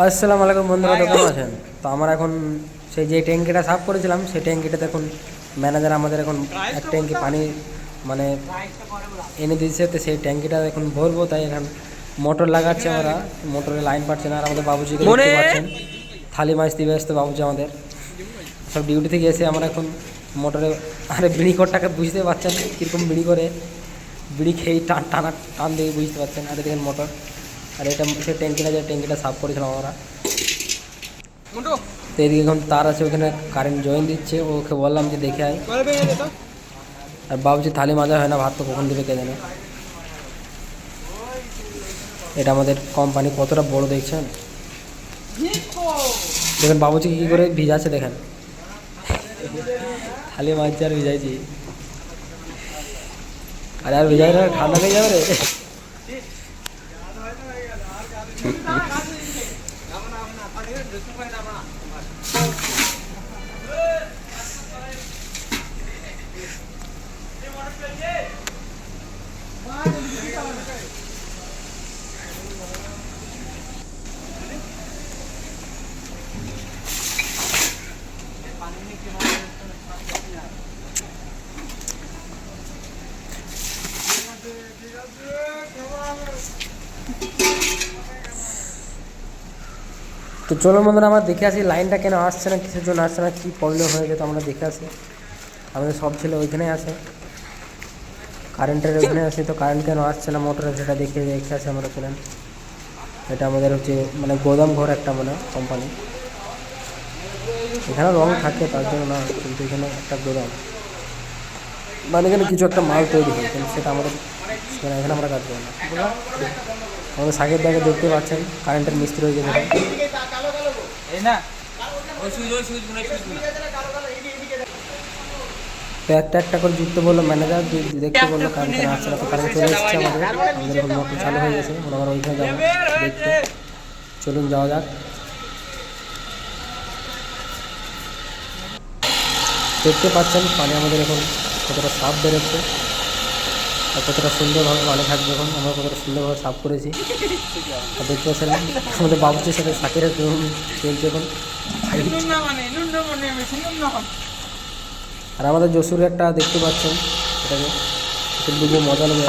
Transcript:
আসসালামু আলাইকুম বন্ধুরা, তো কেমন আছেন? তো আমরা এখন সেই যে ট্যাঙ্কিটা সাফ করেছিলাম সেই ট্যাঙ্কিটাতে এখন ম্যানেজার আমাদের এখন এক ট্যাঙ্কি পানি মানে এনে দিয়েছে। তো সেই ট্যাঙ্কিটা এখন ভরবো, তাই এখন মোটর লাগাচ্ছে। আমরা মোটরে লাইন পাচ্ছে না। আর আমাদের বাবুজিকে দেখতে পাচ্ছেন থালি মাছতে ব্যস্ত বাবুজি আমাদের। সব ডিউটি থেকে এসে আমরা এখন মোটরে আরে বিড়ি করটাকে বুঝতে পারছেন কীরকম বিড়ি করে, বিড়ি খেয়ে টান দিয়ে বুঝতে পারছেন। আর দেখেন মোটর, আর এটা সে ট্যাঙ্কিটা যে ট্যাঙ্কিটা সাফ করেছিলাম আমরা। তো এদিকে এখন তার আছে, ওখানে কারেন্ট জয়েন দিচ্ছে। ওকে বললাম যে দেখে আয়। আর বাবুজি থালি মাজা হয় না, ভাত তো কখন দেবে কে জানে। এটা আমাদের কোম্পানি কতটা বড় দেখছেন। দেখেন বাবুজি কী করে ভিজাচ্ছে, দেখেন থালি মাজছে আর ভিজাইছি। আরে আর ভিজাই না, ঠান্ডা হয়ে যাবে রে। তো চলো বন্ধুরা, আমরা দেখে আসি লাইনটা কেন আসছে না, কিসের জন্য আসছে না, কী প্রবলেম হয়েছে। তো আমরা দেখে আসি। আমাদের সব ছেলে ওইখানেই আছে, কারেন্টের ওইখানে আছে। তো কারেন্ট কেন আসছে না মোটরে, সেটা দেখে আসি আমরা। চলেন, এটা আমাদের হচ্ছে মানে গোদাম ঘর একটা, মানে কোম্পানি। এখানে রং থাকে তার জন্য না, কিন্তু এখানে একটা গোদাম, মানে এখানে কিছু একটা মাল তৈরি হয়, কিন্তু সেটা আমাদের এখানে আমরা কাজ করি না। আমাদের সাকের দাগে দেখতে পাচ্ছেন কারেন্টের মিস্ত্রি হয়ে গেছে। তো একটা একটা করে যুক্ত বললো ম্যানেজার, দেখতে বললো কারেন্ট আসছে না। তো কারেন্ট চলে এসেছে আমাদের এখন মোটর চালু হয়ে গেছে। আমরা ওইখানে যাবো দেখতে। চলুন যাওয়া যাক। দেখতে পাচ্ছেন পানি আমাদের এখন কতটা সাফ বেরোচ্ছে আর কতটা সুন্দরভাবে পানি থাকবে। এখন আমরা কতটা সুন্দরভাবে সাফ করেছি। আর দেখতে পাচ্ছেন আমাদের বাবুজির সাথে সাথে চলছে এখন। আর আমাদের জসুর একটা দেখতে পাচ্ছেন, সেটাকে একটু মজা নেবে।